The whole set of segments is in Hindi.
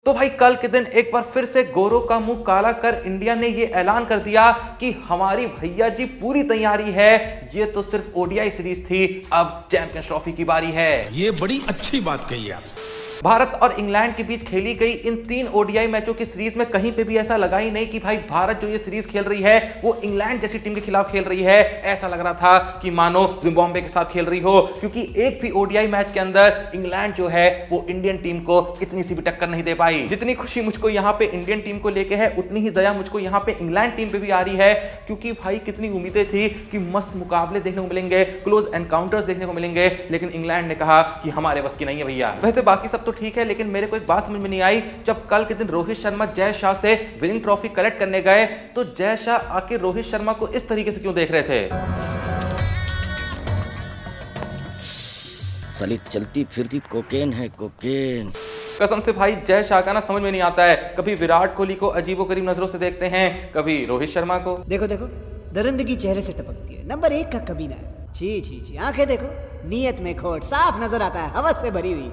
तो भाई कल के दिन एक बार फिर से गोरों का मुंह काला कर इंडिया ने ये ऐलान कर दिया कि हमारी भैया जी पूरी तैयारी है। ये तो सिर्फ ओडीआई सीरीज थी, अब चैंपियंस ट्रॉफी की बारी है। ये बड़ी अच्छी बात कही आप। भारत और इंग्लैंड के बीच खेली गई इन 3 ओडीआई मैचों की सीरीज में कहीं पे भी ऐसा लगा ही नहीं कि भाई भारत जो ये सीरीज खेल रही है वो इंग्लैंड जैसी टीम के खिलाफ खेल रही है। ऐसा लग रहा था कि मानो जिम्बाब्वे के साथ खेल रही हो, क्योंकि एक भी ओडीआई मैच के अंदर इंग्लैंड जो है वो इंडियन टीम को इतनी सी भी टक्कर नहीं दे पाई। जितनी खुशी मुझको यहाँ पे इंडियन टीम को लेके है, उतनी ही दया मुझको यहाँ पे इंग्लैंड टीम पे भी आ रही है, क्योंकि भाई कितनी उम्मीदें थी कि मस्त मुकाबले देखने को मिलेंगे, क्लोज एनकाउंटर्स देखने को मिलेंगे, लेकिन इंग्लैंड ने कहा कि हमारे बस की नहीं है भैया। वैसे बाकी सब तो ठीक है, लेकिन मेरे को एक बात समझ में नहीं आई, जब कल के दिन रोहित शर्मा जय शाह से विनिंग ट्रॉफी कलेक्ट करने गए तो जय शाह आके रोहित शर्मा को इस तरीके से क्यों देख रहे थे? साली चलती फिरती कोकेन है, कोकेन। कसम से भाई जय शाह का ना समझ में नहीं आता है, कभी विराट कोहली को अजीबोगरीब नजरों से देखते हैं, कभी रोहित शर्मा को। देखो देखो दरिंदगी चेहरे से टपकती है, नंबर 1 का कभी ना। छी छी छी, आंखें देखो, नीयत में खोट साफ नजर आता है, हवस से भरी हुई।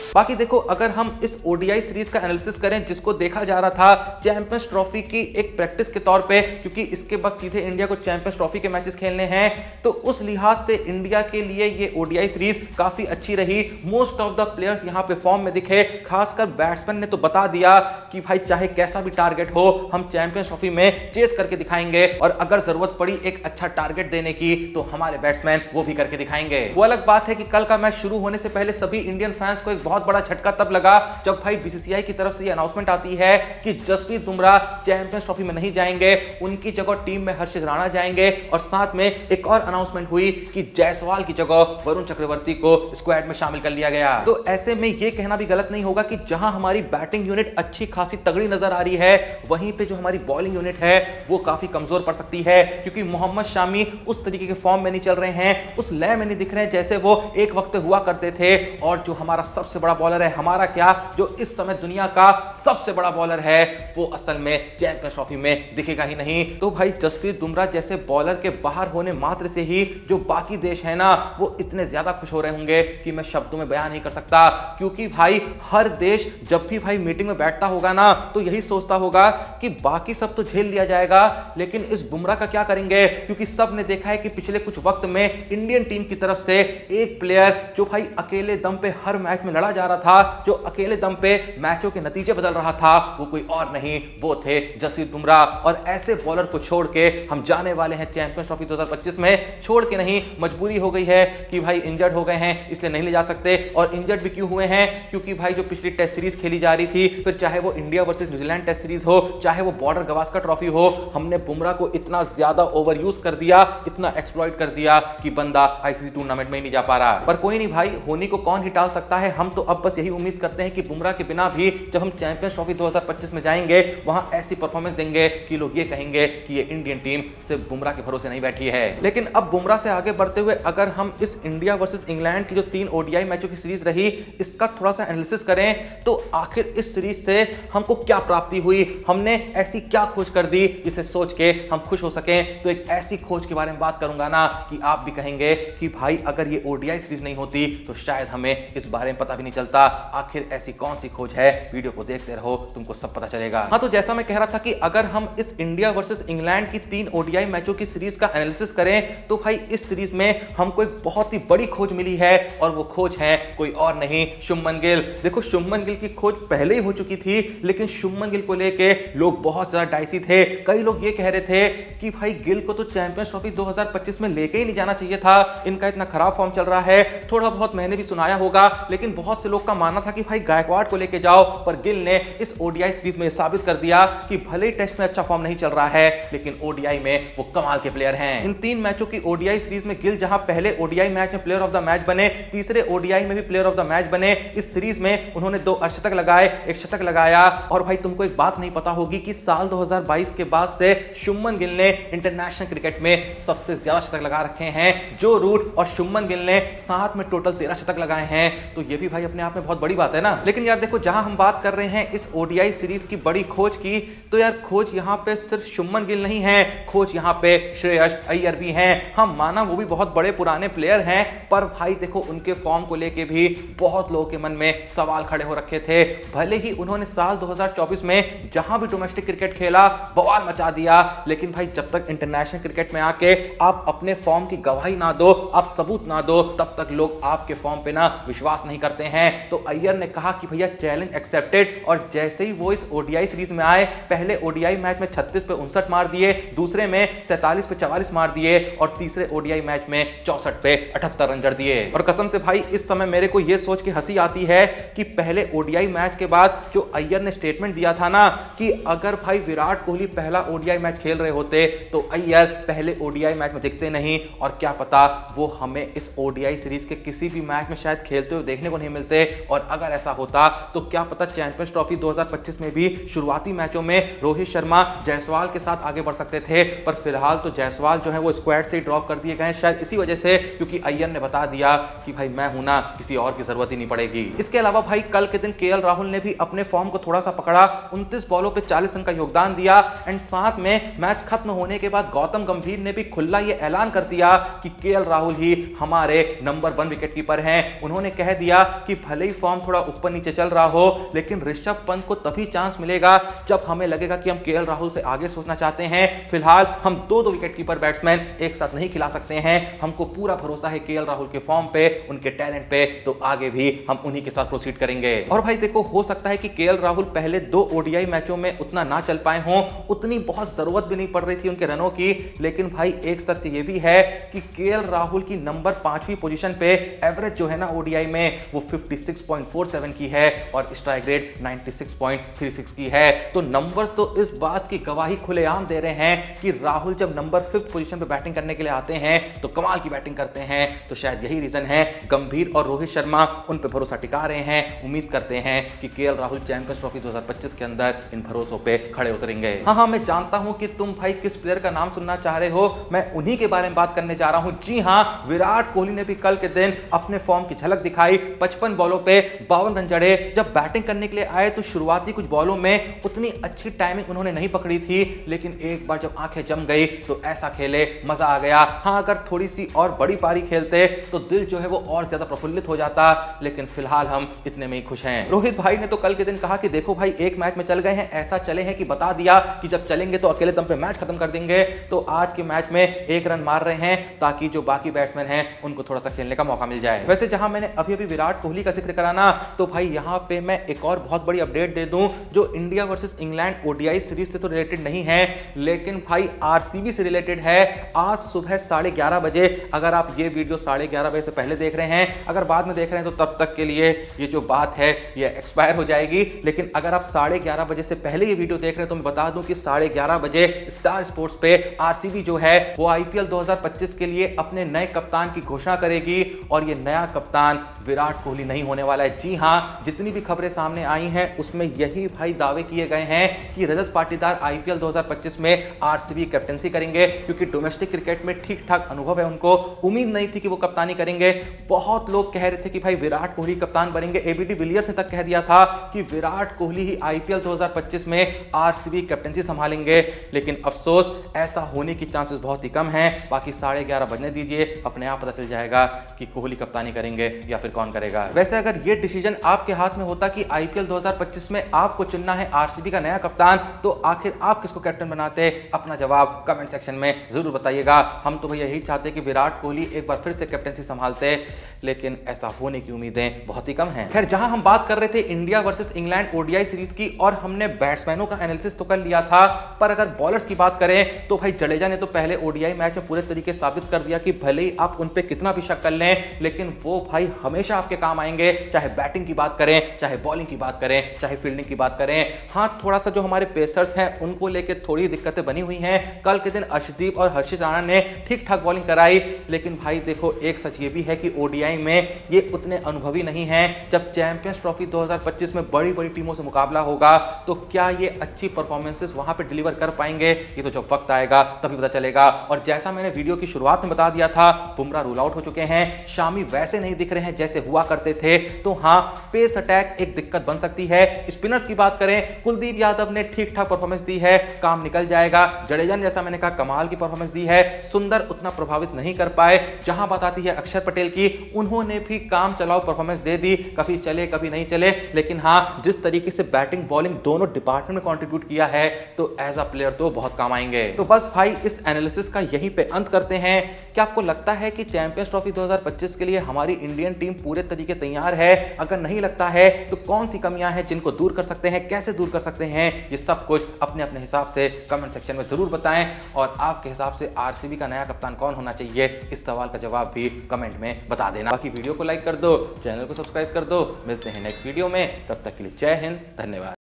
बाकी देखो, अगर हम इस ओडीआई सीरीज का एनालिसिस करें जिसको देखा जा रहा था चैंपियंस ट्रॉफी की एक प्रैक्टिस के तौर पे, क्योंकि इसके बाद सीधे इंडिया को चैंपियंस ट्रॉफी के मैचेस खेलने हैं, तो उस लिहाज से इंडिया के लिए ये ओडीआई सीरीज काफी अच्छी रही। मोस्ट ऑफ द प्लेयर्स यहां पे फॉर्म में दिखे, खासकर बैट्समैन ने तो बता दिया कि भाई चाहे कैसा भी टारगेट हो हम चैंपियंस ट्रॉफी में चेस करके दिखाएंगे, और अगर जरूरत पड़ी एक अच्छा टारगेट देने की तो हमारे बैट्समैन वो भी करके दिखाएंगे। वो अलग बात है कि कल का मैच शुरू होने से पहले सभी इंडियन फैंस को एक बहुत बड़ा झटका तब लगा जब भाई बीसीसीआई की तरफ से ये अनाउंसमेंट आती है कि जसप्रीत बुमराह चैंपियंस ट्रॉफी में नहीं जाएंगे, उनकी जगह टीम में हर्षित राणा जाएंगे, और साथ में एक और अनाउंसमेंट हुई कि जायसवाल की जगह वरुण चक्रवर्ती को स्क्वाड में शामिल कर लिया गया। तो ऐसे में ये कहना भी गलत नहीं होगा कि जहां हमारी बैटिंग यूनिट अच्छी खासी तगड़ी नजर आ रही है, वहीं पे जो हमारी बॉलिंग यूनिट है वो काफी कमजोर पड़ सकती है, क्योंकि मोहम्मद शामी उस तरीके के फॉर्म में नहीं चल रहे हैं, उस लय में नहीं दिख रहे हैं जैसे वो एक वक्त हुआ करते थे। और जो हमारा सबसे बड़ा बॉलर है, हमारा क्या, जो इस समय दुनिया का सबसे बड़ा बॉलर है, वो असल में चैंपियंस ट्रॉफी में दिखेगा ही नहीं। तो भाई जसप्रीत बुमराह जैसे बॉलर के बाहर होने मात्र से ही जो बाकी देश है ना वो इतने ज्यादा खुश हो रहे होंगे कि मैं शब्दों में बयान नहीं कर सकता, क्योंकि भाई हर देश जब भी भाई मीटिंग में बैठता होगा ना तो यही सोचता होगा कि बाकी सब तो झेल लिया जाएगा, लेकिन इस बुमराह का क्या करेंगे, क्योंकि सब ने देखा है कि पिछले कुछ वक्त में इंडियन टीम की तरफ से एक प्लेयर जो भाई अकेले दम पे हर मैच में लड़ा जा रहा था, जो अकेले दम पे मैचों के नतीजे बदल रहा था, वो कोई और नहीं, वो थे जसप्रीत बुमराह। और ऐसे बॉलर को छोड़ के हम जाने वाले हैं चैंपियंस ट्रॉफी 2025 में, छोड़ के नहीं, मजबूरी हो गई है कि भाई इंजर्ड हो गए हैं इसलिए नहीं ले जा सकते। और इंजर्ड भी क्यों हुए हैं, क्योंकि भाई जो पिछली टेस्ट सीरीज खेली जा रही थी, फिर चाहे वो India versus New Zealand test series हो, चाहे वो बॉर्डर गवास्कर ट्रॉफी हो, हमने बुमराह को इतना ज्यादा ओवर यूज कर दिया, इतना एक्सप्लॉइट कर दिया कि बंदा आईसीसी टूर्नामेंट में ही नहीं जा पा रहा। पर कोई नहीं भाई, होनी को कौन ही टाल सकता है। हम तो अब बस यही उम्मीद करते हैं कि बुमराह के बिना भी जब हम चैंपियंस ट्रॉफी 2025 में जाएंगे वहां ऐसी परफॉर्मेंस देंगे कि लोग ये कहेंगे कि ये इंडियन टीम सिर्फ बुमराह के भरोसे नहीं बैठी है। लेकिन अब बुमराह से आगे बढ़ते हुए अगर हम इस इंडिया वर्सेस इंग्लैंड की जो 3 ओडीआई मैचों की सीरीज रही इसका थोड़ा सा एनालिसिस करें तो आखिर इस सीरीज से हमको क्या प्राप्ति हुई, हमने ऐसी क्या खोज कर दी जिसे सोच के हम खुश हो सकें। तो एक ऐसी खोज के बारे में बात करूंगा ना कि आप भी कहेंगे कि भाई अगर ये ओडीआई सीरीज नहीं होती तो शायद हमें इस बारे में पता भी नहीं चलता। आखिर ऐसी कौन सी खोज है, वीडियो को देखते रहो, तुमको सब पता चलेगा। हाँ, तो जैसा मैं कह रहा था कि अगर हम इस इंडिया वर्सेस इंग्लैंड की 3 ओडीआई मैचों की सीरीज का एनालिसिस करें तो भाई इस सीरीज में हमको एक बहुत ही बड़ी खोज मिली है, और वो खोज है कोई और नहीं, शुभमन गिल। देखो, शुभमन गिल की खोज पहले ही हो चुकी थी, लेकिन शुभमन गिल को लेके लोग बहुत ज्यादा डाइसी थे। कई लोग ये कह रहे थे कि भाई गिल को तो चैंपियंस ट्रॉफी 2025 में लेके ही नहीं जाना चाहिए था, इनका इतना खराब फॉर्म चल रहा है। थोड़ा बहुत मैंने भी सुनाया होगा, लेकिन बहुत से लोग का मानना था कि भाई गायकवाड को लेके जाओ, पर गिल ने इस ओडीआई सीरीज में साबित कर दिया कि भले ही टेस्ट में अच्छा फॉर्म नहीं चल रहा है, लेकिन ओडीआई में वो कमाल के प्लेयर हैं। इन 3 मैचों की ओडीआई सीरीज में गिल जहां पहले ओडीआई मैच में प्लेयर ऑफ द मैच बने, तीसरे ओडीआई में भी प्लेयर ऑफ द मैच बने, इस सीरीज में उन्होंने 2 अर्धशतक लगाए, 1 शतक लगाया। और भाई तुमको एक बात नहीं पता होगी कि साल 2022 के बाद से शुभमन गिल ने इंटरनेशनल क्रिकेट में सबसे ज्यादा शतक लगा रखे हैं। जो रूट और शुभमन गिल ने साथ में टोटल 13 शतक लगाए हैं, तो ये भी भाई अपने अपने आप में बहुत बड़ी बात है ना। लेकिन यार देखो, जहां हम बात कर रहे हैं इस ओडीआई सीरीज की बड़ी खोज की, तो यार खोज यहां पे सिर्फ शुभमन गिल नहीं है, खोज यहां पे श्रेयस अय्यर भी हैं। हम माना वो भी बहुत बड़े पुराने प्लेयर हैं, पर भाई देखो उनके फॉर्म को लेके भी बहुत लोगों के मन में सवाल खड़े हो रखे थे। भले ही उन्होंने साल 2024 में जहां भी डोमेस्टिक क्रिकेट खेला बवाल मचा दिया, लेकिन भाई जब तक इंटरनेशनल क्रिकेट में आके आप अपने फॉर्म की गवाही ना दो, आप सबूत ना दो, तब तक लोग आपके फॉर्म पे ना विश्वास नहीं करते हैं। तो अय्यर ने कहा कि भैया चैलेंज एक्सेप्टेड, और जैसे ही वो इस ओडीआई सीरीज में आए, पहले ओडीआई मैच में 36 पे 59 मार दिए, दूसरे में 47 पे 44 मार दिए, और तीसरे ओडीआई मैच में 64 पे 78 रन जड़ दिए। और कसम से भाई इस समय मेरे को यह सोच के हंसी आती है कि पहले ओडीआई मैच के बाद जो अय्यर ने स्टेटमेंट दिया था ना कि अगर भाई विराट कोहली पहला ओडीआई मैच खेल रहे होते तो अय्यर पहले ओडीआई मैच में दिखते नहीं, और क्या पता वो हमें इस ओडीआई सीरीज के किसी भी मैच में शायद खेलते हुए देखने को नहीं मिलते। और अगर ऐसा होता तो क्या पता चैंपियंस ट्रॉफी 2025 में भी शुरुआती मैचों में रोहित शर्मा जायसवाल के साथ आगे बढ़ सकते थे, पर फिलहाल तो जायसवाल जो है वो स्क्वाड से ही ड्रॉप कर दिए गए, शायद इसी वजह से क्योंकि अय्यर ने बता दिया कि भाई मैं हूं ना, किसी और की जरूरत ही नहीं पड़ेगी। इसके अलावा भाई कल के दिन केएल राहुल ने भी अपने फॉर्म को थोड़ा सा पकड़ा, 29 बॉलों पे 40 रन का योगदान दिया, एंड साथ में मैच खत्म होने के बाद गौतम गंभीर ने भी खुला ये ऐलान कर दिया कि केएल राहुल ही हमारे नंबर 1 विकेटकीपर हैं। उन्होंने कह दिया कि भले ही फॉर्म थोड़ा ऊपर नीचे चल रहा हो, लेकिन ऋषभ पंत को तभी चांस मिलेगा जब हमें लगेगा कि हम केएल राहुल से आगे सोचना चाहते हैं। फिलहाल हम दो विकेटकीपर बैट्समैन एक साथ नहीं खिला सकते हैं, हमको पूरा भरोसा है केएल राहुल के फॉर्म पे, उनके टैलेंट पे, तो आगे भी हम उन्हीं के साथ प्रोसीड करेंगे। और भाई देखो, हो सकता है कि केएल राहुल पहले 2 ओडीआई मैचों में उतना ना चल पाए हों, उतनी बहुत जरूरत भी नहीं पड़ रही थी उनके रनों की, लेकिन भाई एक सत्य ये भी है कि केएल राहुल की नंबर 5वीं पोजीशन पे एवरेज जो है ना ओडीआई में वो 56.47 की है, और स्ट्राइक रेट 96.36 की है। तो नंबर्स तो इस बात की गवाही खुलेआम दे रहे हैं कि राहुल जब नंबर 5th पोजीशन पे बैटिंग करने के लिए आते हैं तो कमाल की बैटिंग करते हैं। तो शायद यही रीजन है गंभीर और रोहित शर्मा उन पे भरोसा टिका रहे हैं, उम्मीद करते हैं कि केएल राहुल चैंपियंस ट्रॉफी 2025 के अंदर इन भरोसों पे खड़े उतरेंगे। हाँ, मैं जानता हूं कि तुम भाई किस प्लेयर का नाम सुनना चाह रहे हो, मैं उन्हीं के बारे में बात करने जा रहा हूं। जी हाँ, विराट कोहली ने भी कल के दिन अपने फॉर्म की झलक दिखाई, 55 बॉलों पे 52 रन जड़े। जब बैटिंग करने के लिए आए तो शुरुआती कुछ बॉलों में उतनी अच्छी टाइमिंग उन्होंने नहीं पकड़ी थी, लेकिन एक बार जब आंखें जम गई तो ऐसा खेले, मजा आ गया। हाँ, अगर थोड़ी सी और बड़ी पारी खेलते तो दिल जो है वो और ज्यादा प्रफुल्लित हो जाता, लेकिन फिलहाल हम इतने में ही खुश हैं। रोहित भाई ने तो कल के दिन कहा कि देखो भाई, एक मैच में चल गए हैं, ऐसा चले हैं कि बता दिया कि जब चलेंगे तो अकेले दम पे मैच खत्म कर देंगे। तो आज के मैच में 1 रन मार रहे हैं ताकि जो बाकी बैट्समैन हैं उनको थोड़ा सा खेलने का मौका मिल जाए। वैसे जहां मैंने अभी अभी विराट कोहली का जिक्र करा ना, तो भाई यहां पे मैं एक और बहुत बड़ी अपडेट दे दूं जो India versus England ODI series से तो रिलेटेड नहीं है, लेकिन भाई आरसीबी से रिलेटेड है। आज सुबह 11:30 बजे, अगर आप ये वीडियो 11:30 बजे से पहले देख रहे हैं, अगर बाद में देख रहे हैं तो तब तक के लिए ये जो बात है ये एक्सपायर हो जाएगी। लेकिन अगर आप 11:30 बजे से पहले ये वीडियो देख रहे हैं तो मैं बता दूं कि 11:30 बजे स्टार स्पोर्ट्स पे आरसीबी जो है वो आईपीएल 2025 के लिए अपने नए कप्तान की घोषणा करेगी, और ये नया कप्तान विराट कोहली नहीं होने वाला है। जी हां, जितनी भी खबरें सामने आई हैं उसमें यही भाई दावे किए गए हैं कि रजत पाटीदार आईपीएल 2025 में आरसीबी कैप्टनसी करेंगे, क्योंकि डोमेस्टिक क्रिकेट में ठीक ठाक अनुभव है उनको। उम्मीद नहीं थी कि वो कप्तानी करेंगे, बहुत लोग कह रहे थे कि भाई विराट कोहली कप्तान बनेंगे, एबीडी विलियर्स ने तक कह दिया था कि विराट कोहली ही आईपीएल 2025 में आरसीबी कैप्टनसी संभालेंगे, लेकिन अफसोस ऐसा होने की चांसेस बहुत ही कम है। बाकी 11:30 बजने दीजिए, अपने आप पता चल जाएगा कि कोहली कप्तानी करेंगे या फिर कौन करेगा। वैसे अगर ये डिसीजन आपके हाथ में होता कि आईपीएल 2025 में आपको चुनना है आरसीबी का नया कप्तान, तो आखिर आप किसको कैप्टन बनाते? अपना जवाब कमेंट सेक्शन में जरूर बताइएगा। हम तो भैया यही चाहते कि विराट कोहली एक बार फिर से कैप्टनसी संभालते, लेकिन ऐसा होने की उम्मीदें बहुत ही कम हैं। खैर, जहां हम बात कर रहे थे India versus England ODI series की, और हमने बैट्समैनों का एनालिसिस तो कर लिया था, पर अगर बॉलर्स की बात करें तो भाई जडेजा ने तो पहले ओडीआई मैच में पूरे तरीके से साबित कर दिया कि भले ही आप उन पे कितना भी शक कर लें, लेकिन वो भाई हमेशा आपके काम आएंगे, चाहे बैटिंग की बात करें, चाहे बॉलिंग की बात करें, चाहे फील्डिंग की बात करें। हाँ, थोड़ा सा जो हमारे पेसर्स हैं उनको लेकर थोड़ी दिक्कतें बनी हुई हैं। कल के दिन अर्शदीप और हर्षित राणा ने ठीक ठाक बॉलिंग कराई, लेकिन भाई देखो, एक सच ये भी है कि ओडीआई में ये उतने अनुभवी नहीं हैं। जब चैंपियंस ट्रॉफी 2025 में बड़ी बड़ी टीमों से मुकाबला होगा तो क्या ये अच्छी परफॉर्मेंसेस वहां पे डिलीवर कर पाएंगे? ये तो जब वक्त आएगा तभी पता चलेगा। और जैसा मैंने वीडियो की शुरुआत में बता दिया था, बुमराह रूल आउट हो चुके हैं, शामी वैसे नहीं दिख रहे हैं जैसे हुआ करते थे। थे, तो हाँ पेस अटैक एक दिक्कत बन सकती है। स्पिनर्स की बात करें, कुलदीप यादव ने ठीक ठाक परफॉर्मेंस दी है, काम निकल जाएगा। जडेजा ने जैसा मैंने कहा कमाल की परफॉर्मेंस दी है, सुंदर उतना प्रभावित नहीं कर पाए। जहां बात आती है अक्षर पटेल की, उन्होंने भी काम चलाओ परफॉर्मेंस दे दी, कभी चले कभी नहीं चले, लेकिन हाँ जिस तरीके से बैटिंग बॉलिंग दोनों डिपार्टमेंट में कंट्रीब्यूट किया है तो एज अ प्लेयर तो बहुत काम आएंगे। तो बस भाई इस एनालिसिस का यहीं पे अंत करते हैं। क्या आपको लगता है कि चैंपियंस ट्रॉफी 2025 के लिए हमारी इंडियन टीम पूरे तरीके तैयार है? अगर नहीं लगता है तो कौन सी कमियां हैं जिनको दूर कर सकते हैं, कैसे दूर कर सकते हैं, ये सब कुछ अपने अपने हिसाब से कमेंट सेक्शन में जरूर बताएं। और आपके हिसाब से आरसीबी का नया कप्तान कौन होना चाहिए, इस सवाल का जवाब भी कमेंट में बता देना। बाकी वीडियो को लाइक कर दो, चैनल को सब्सक्राइब कर दो। मिलते हैं नेक्स्ट वीडियो में, तब तक के लिए जय हिंद, धन्यवाद।